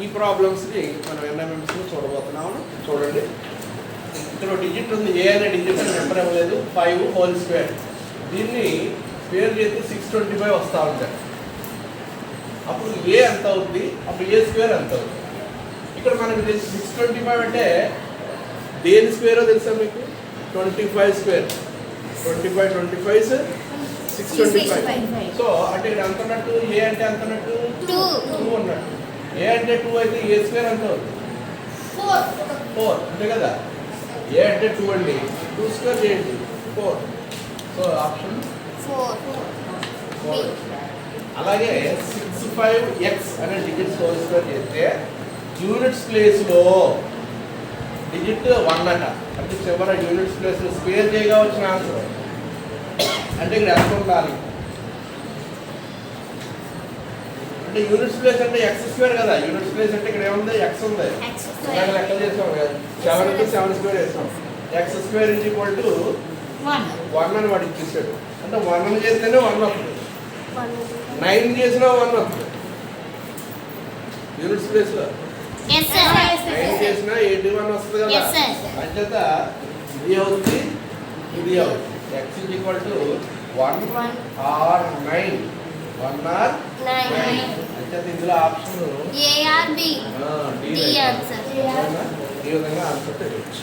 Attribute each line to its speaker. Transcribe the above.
Speaker 1: ఈ ప్రాబ్లమ్స్ని మనం ఎన్ఎంఎంస్లో చూడబోతున్నాము. చూడండి, ఇక్కడ డిజిట్ ఉంది, ఏ అనే డిజిట్ అని నెంబర్ ఇవ్వలేదు, 5 హోల్ స్క్వేర్. దీన్ని స్క్వేర్ చేస్తే 625 వస్తూ ఉంటాయి. అప్పుడు ఏ ఎంత అవుతుంది, అప్పుడు ఏ స్క్వేర్ ఎంత అవుతుంది. ఇక్కడ మనకు తెలిసి 625 అంటే దేని స్క్వేరో తెలుసా మీకు? 25 స్క్వేర్. 25 625. సో అంటే ఇక్కడ ఎంత ఉన్నట్టు, ఏ అంటే ఎంత ఉన్నట్టు 2 ఉన్నట్టు. ఏ అంటే 2 అయితే ఏ స్క్వేర్ ఎంత అవుతుంది? 4 అంతే కదా. ఏ అంటే 2 అండి, 2 స్క్వేర్ చేయండి 4. So option 4. అలాగే 65x అనే డిజిట్స్ హోల్ స్క్వేర్ చేస్తే యూనిట్స్ ప్లేస్లో డిజిట్ 1 అట. అంటే చివరి యూనిట్స్ ప్లేస్లో స్క్వేర్ చేయగా వచ్చిన ఆన్సర్. అంటే ఇక్కడ ఎంత ఉండాలి అంటే యూనిట్స్ ప్లేస్ అంటే ఎక్స్ స్క్వేర్ కదా. యూనిట్స్ ప్లేస్ అంటే ఇక్కడ ఏముంది? ఎక్స్ ఉంది. లెక్కలు చేసాం కదా, 7కి 7 స్క్వేర్ వేసాం. X square is equal to 1 అని వాడు ఇచ్చేసాడు. అంటే 1 చేస్తేనే 1 వస్తుంది, 9 చేసినా 1 వస్తుంది యూనిట్స్ ప్లేస్లో. 9 చేసినా 81 వస్తుంది కదా. అంచేత ఇది అవుతుంది, ఇది అవుతుంది. X is equal to 1 or 9. 1 or 9. అంచేత ఇందులో option
Speaker 2: A or B. D answer.
Speaker 1: ఈ విధంగా ఆన్సర్ తెలియచ్చు.